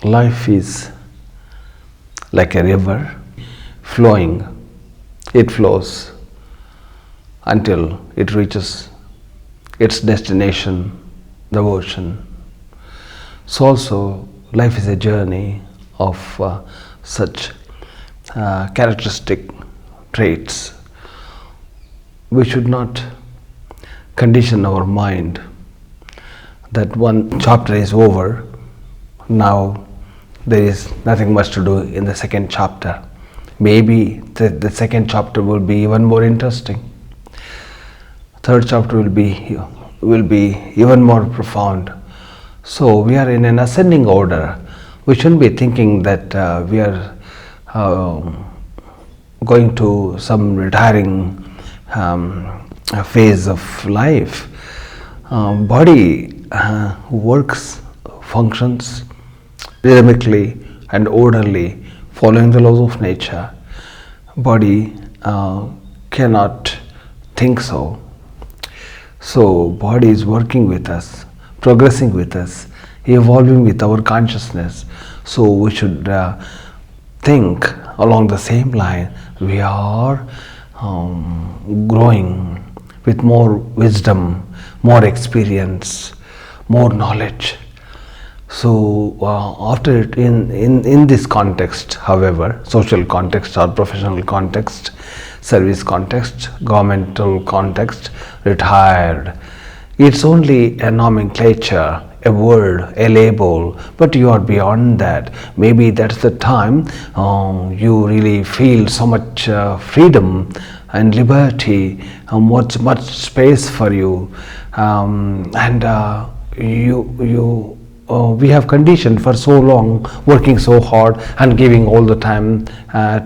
Life is like a river flowing. It flows until it reaches its destination, the ocean. So also life is a journey of such characteristic traits. We should not condition our mind that one chapter is over, now there is nothing much to do in the second chapter. Maybe the second chapter will be even more interesting. Third chapter will be even more profound. So we are in an ascending order. We shouldn't be thinking that we are going to some retiring phase of life. Body works, functions rhythmically and orderly, following the laws of nature. Body cannot think so. So body is working with us, progressing with us, evolving with our consciousness. So we should think along the same line. We are growing with more wisdom, more experience, more knowledge. So after it, in this context, however, social context or professional context, service context, governmental context, retired, it's only a nomenclature, a word, a label, but you are beyond that. Maybe that's the time you really feel so much freedom and liberty, much space for you, and we have conditioned for so long, working so hard and giving all the time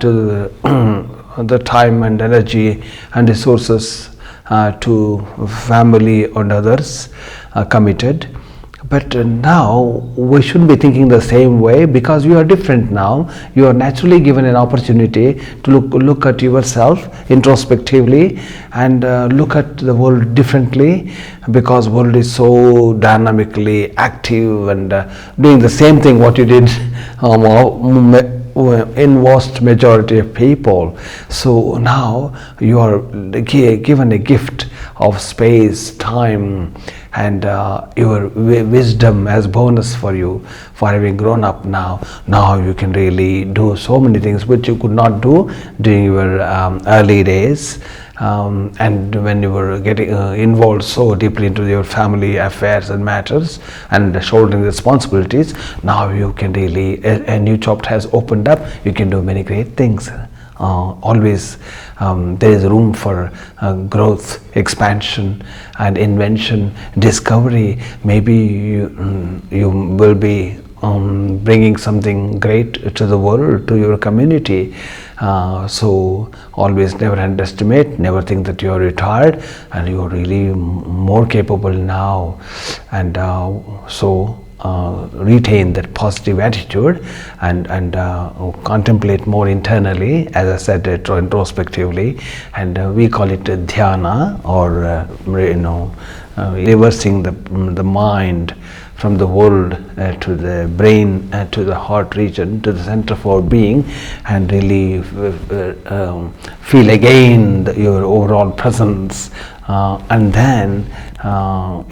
to the time and energy and resources to family and others, committed. But now we shouldn't be thinking the same way, because you are different now. You are naturally given an opportunity to look at yourself introspectively and look at the world differently, because world is so dynamically active and doing the same thing what you did in vast majority of people. So now you are given a gift of space, time, and your wisdom as bonus for you for having grown up now. Now you can really do so many things which you could not do during your early days, and when you were getting involved so deeply into your family affairs and matters and shouldering responsibilities. Now you can really, a new chapter has opened up. You can do many great things. Always there is room for growth, expansion and invention, discovery. Maybe you will be bringing something great to the world, to your community. So always never underestimate, never think that you are retired, and you are really more capable now. And so retain that positive attitude and contemplate more internally, as I said, introspectively, and we call it dhyana, or reversing the mind from the world to the brain, to the heart region, to the center of our being, and really feel again your overall presence, and then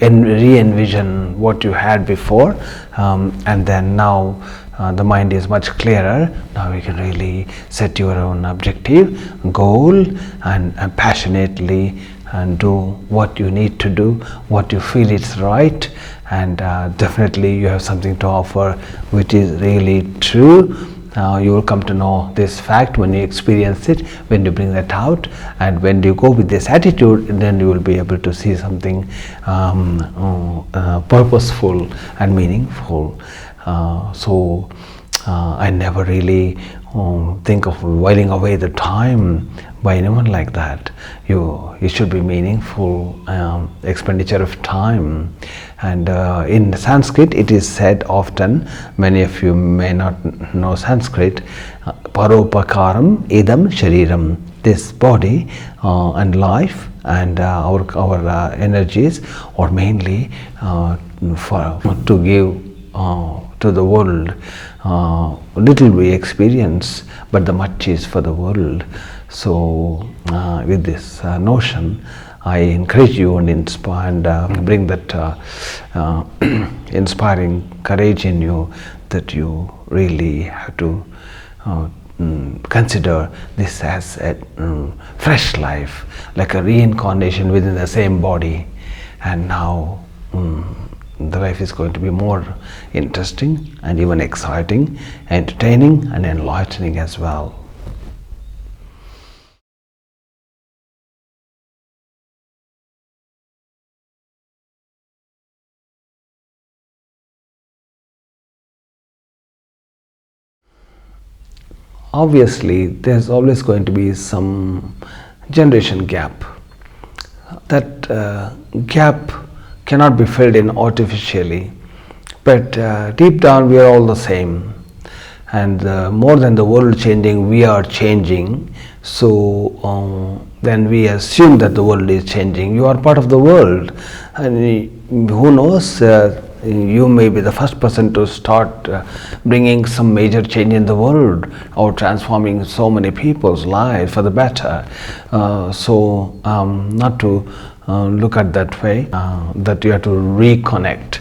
re-envision what you had before, and then now the mind is much clearer. Now you can really set your own objective, goal, and passionately and do what you need to do, what you feel is right, and definitely you have something to offer which is really true. You will come to know this fact when you experience it, when you bring that out, and when you go with this attitude, then you will be able to see something purposeful and meaningful. So I never really think of whiling away the time by anyone like that. It should be meaningful expenditure of time. And in Sanskrit it is said often, many of you may not know Sanskrit, paropakaram idam shariram, this body and life and our energies are mainly to give to the world little we experience, but the much is for the world. So with this notion, I encourage you and inspire and bring that inspiring courage in you, that you really have to consider this as a fresh life, like a reincarnation within the same body. And now the life is going to be more interesting and even exciting, entertaining and enlightening as well. Obviously, there's always going to be some generation gap. That gap cannot be filled in artificially, but deep down we are all the same. And more than the world changing, we are changing. So then we assume that the world is changing. You are part of the world, and who knows, you may be the first person to start bringing some major change in the world, or transforming so many people's lives for the better. So not to look at that way, that you have to reconnect.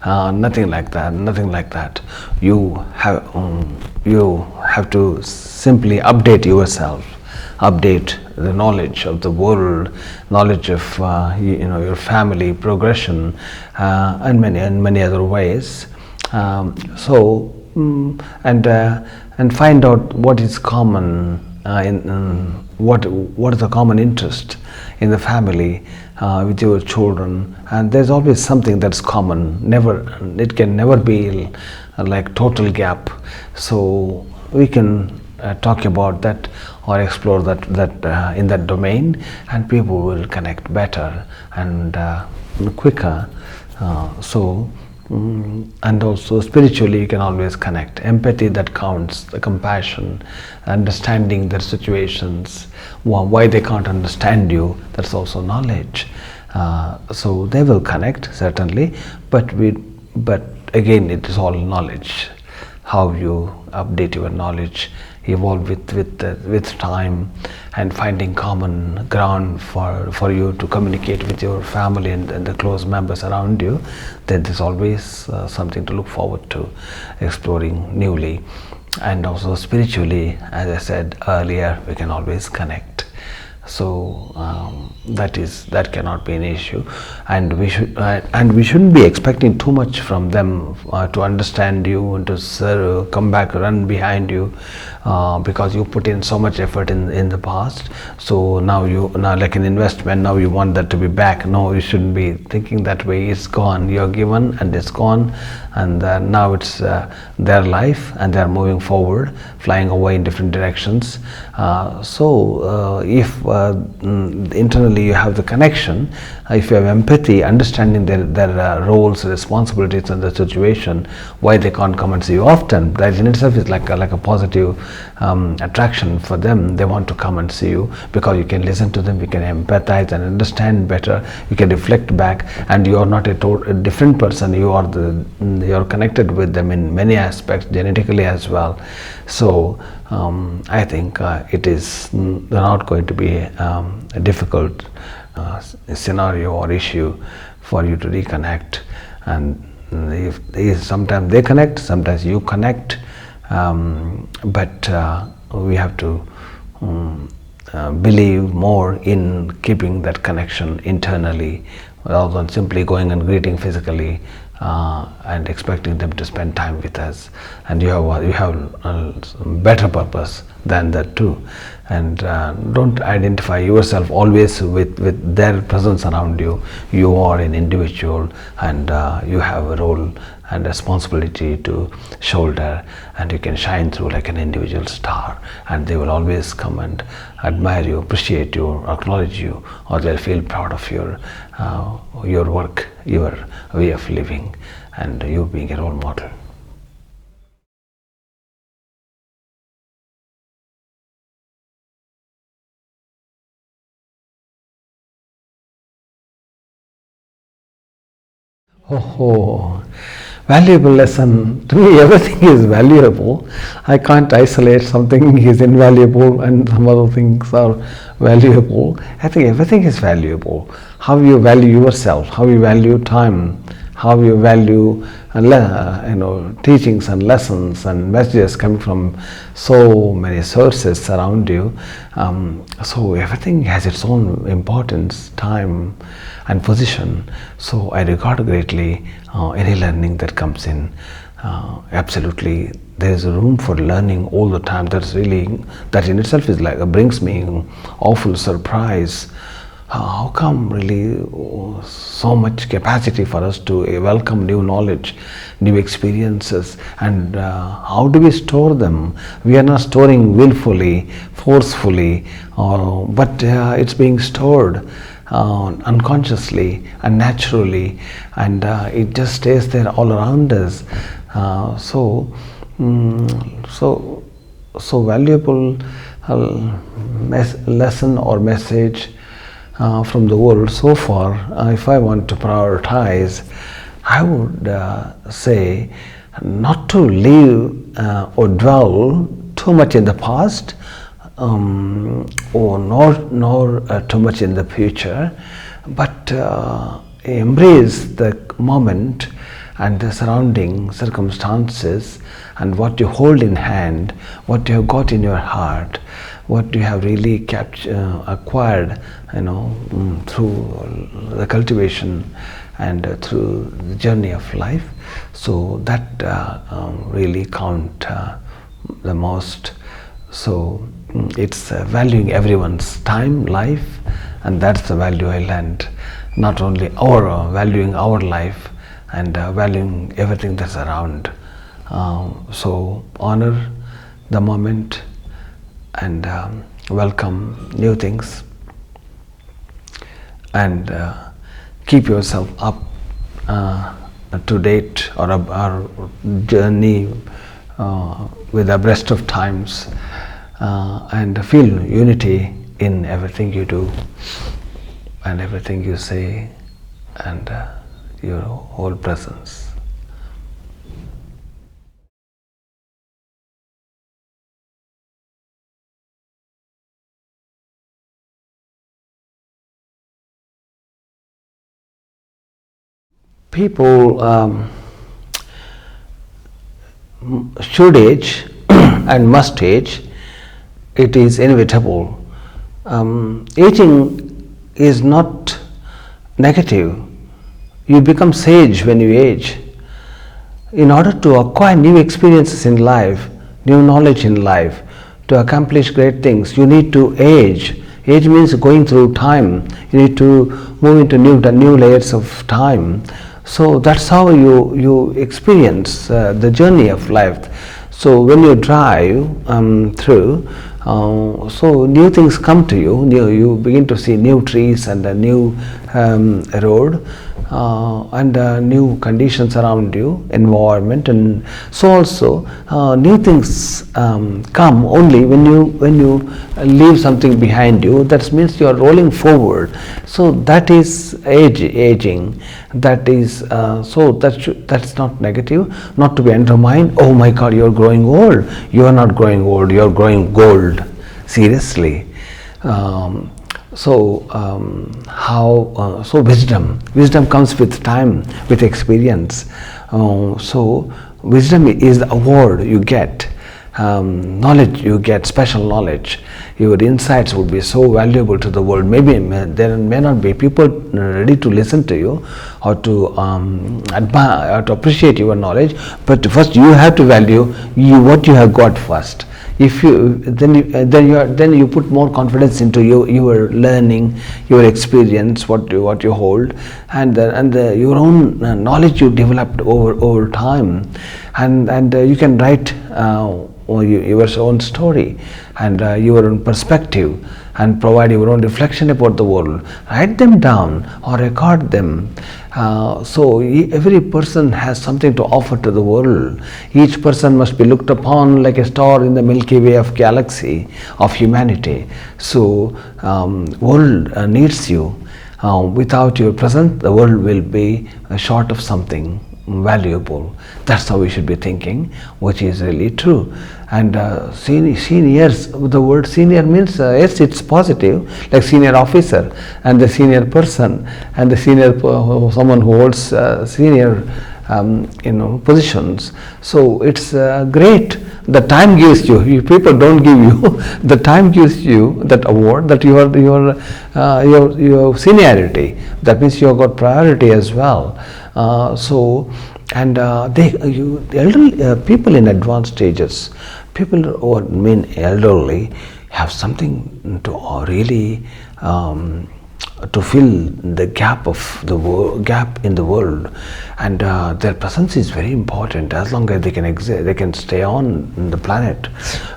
Nothing like that. Nothing like that. You have to simply update yourself, update the knowledge of the world, knowledge of your family, progression, and many other ways. And find out what is common what is the common interest in the family, with your children. And there's always something that's common. It can never be like total gap. So we can talk about that or explore that in that domain, and people will connect better and quicker. And also spiritually you can always connect. Empathy, that counts. The compassion, understanding their situations, why they can't understand you, that's also knowledge. So they will connect, certainly, but again it is all knowledge. How you update your knowledge, evolve with time, and finding common ground for you to communicate with your family and the close members around you, then there's always something to look forward to exploring newly. And also spiritually, as I said earlier, we can always connect. So that cannot be an issue, and we shouldn't be expecting too much from them to understand you and to come back, run behind you, because you put in so much effort in the past. So now like an investment, now you want that to be back. No, you shouldn't be thinking that way. It's gone. You're given and it's gone, and now it's their life, and they're moving forward, flying away in different directions. If internally you have the connection, if you have empathy, understanding their roles, responsibilities, and the situation, why they can't come and see you often, that in itself is like a positive attraction for them. They want to come and see you because you can listen to them, you can empathize and understand better, you can reflect back, and you are not a different person. You're connected with them in many aspects, genetically as well. So I think it is not going to be a difficult scenario or issue for you to reconnect. And if sometimes they connect, sometimes you connect, but we have to believe more in keeping that connection internally, rather than simply going and greeting physically and expecting them to spend time with us. And you have a better purpose than that too. And don't identify yourself always with their presence around you. You are an individual, and you have a role and responsibility to shoulder, and you can shine through like an individual star, and they will always come and admire you, appreciate you, acknowledge you, or they'll feel proud of your work, your way of living, and you being a role model. Oh, Valuable lesson. To me, everything is valuable. I can't isolate something is invaluable and some other things are valuable. I think everything is valuable. How you value yourself, how you value time, how you value teachings and lessons and messages coming from so many sources around you. So everything has its own importance, time and position. So I regard greatly any learning that comes in. Absolutely, there is room for learning all the time. That in itself is like brings me awful surprise. How come really so much capacity for us to welcome new knowledge, new experiences, and how do we store them? We are not storing willfully, forcefully, but it's being stored unconsciously and naturally, and it just stays there all around us. So valuable lesson or message from the world so far. If I want to prioritize, I would say not to live or dwell too much in the past, or nor too much in the future, but embrace the moment and the surrounding circumstances and what you hold in hand, what you have got in your heart, what you have really acquired, through the cultivation and through the journey of life. So that really count the most. So it's valuing everyone's time, life, and that's the value I learned. Not only valuing our life and valuing everything that's around. So honor the moment and welcome new things, and keep yourself up to date or journey with abreast of times, and feel unity in everything you do and everything you say and your whole presence. People should age and must age. It is inevitable. Aging is not negative. You become sage when you age. In order to acquire new experiences in life, new knowledge in life, to accomplish great things, you need to age. Age means going through time. You need to move into new layers of time. So that's how you experience the journey of life. So when you drive through, so new things come to you. You begin to see new trees and a new road, and new conditions around you, environment, and so also new things come only when you leave something behind you. That means you are rolling forward. So that is aging. That is that's not negative, not to be undermined. Oh my God, you are growing old. You are not growing old. You are growing gold. Seriously. So wisdom comes with time, with experience. So wisdom is the award you get, knowledge you get, special knowledge. Your insights would be so valuable to the world. Maybe there may not be people ready to listen to you or to admire or to appreciate your knowledge, but first you have to value what you have got first. If you then you put more confidence into your learning, your experience, what you hold, and your own knowledge you developed over time, and you can write your own story and your own perspective, and provide your own reflection about the world. Write them down or record them. So every person has something to offer to the world. Each person must be looked upon like a star in the Milky Way of galaxy of humanity. So world needs you. Without your presence, the world will be short of something. valuable. That's how we should be thinking, which is really true. And seniors, the word senior means, yes, it's positive, like senior officer and the senior person and the senior, someone who holds senior positions. So it's great. The time gives you. People don't give you. The time gives you that award, that your seniority. That means you have got priority as well. The elderly people in advanced stages, people who are elderly, have something to really to fill the gap gap in the world, and their presence is very important. As long as they can exist, they can stay on the planet.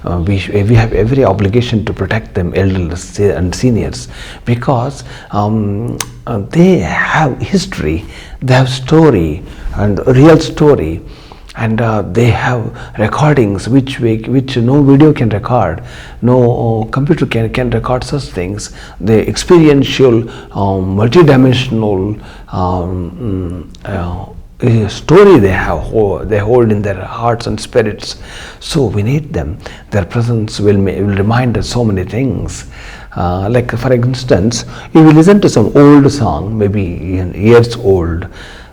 We have every obligation to protect them, elders and seniors, because they have history, they have story, and real story. And they have recordings which no video can record, no computer can record such things. The experiential, multidimensional story they hold in their hearts and spirits. So we need them. Their presence will remind us so many things. Like for instance, if you listen to some old song, maybe years old,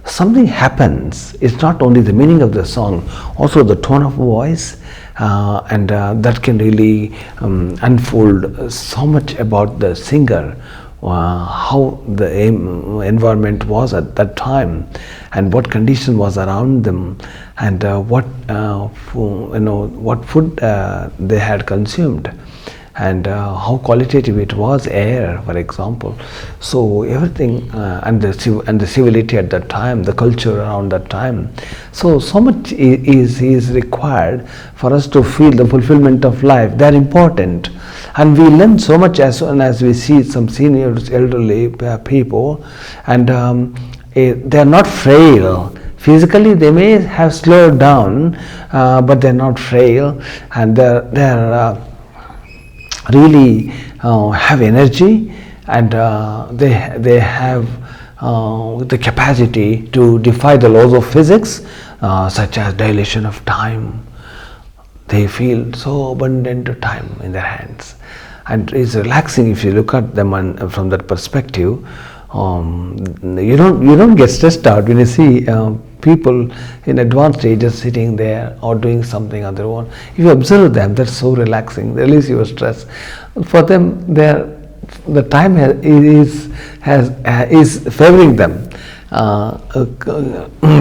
something happens. It's not only the meaning of the song, also the tone of voice, and that can really unfold so much about the singer, how the environment was at that time, and what condition was around them, and what food they had consumed, and how qualitative it was, air, for example. So everything, and the civility at that time, the culture around that time. So much is required for us to feel the fulfillment of life. They are important, and we learn so much as soon as we see some seniors, elderly people, and they are not frail. Physically, they may have slowed down, but they are not frail, and they are really have energy, and they have the capacity to defy the laws of physics, such as dilation of time. They feel so abundant of time in their hands, and it's relaxing if you look at them from that perspective. You don't get stressed out when you see people in advanced stages sitting there or doing something on their own. If you observe them, that's so relaxing. They release your stress. For them, the time is favoring them,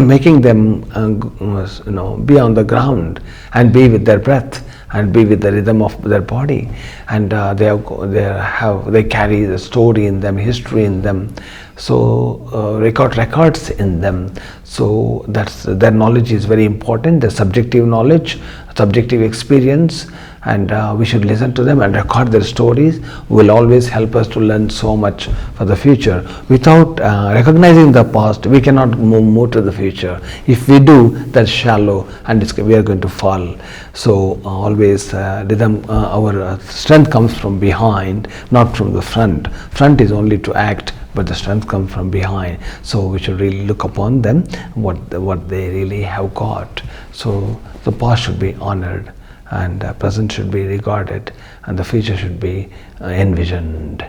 making them be on the ground and be with their breath and be with the rhythm of their body, and they carry the story in them, history in them, so records in them. So that's their knowledge is very important, the subjective knowledge, subjective experience, and we should listen to them and record their stories. Will always help us to learn so much for the future. Without recognizing the past, we cannot move to the future. If we do, that's shallow, and we are going to fall. So always rhythm, our strength comes from behind, not from the front. Front is only to act, but the strength comes from behind. So we should really look upon them, what they really have got. So the past should be honored, and present should be regarded, and the future should be envisioned.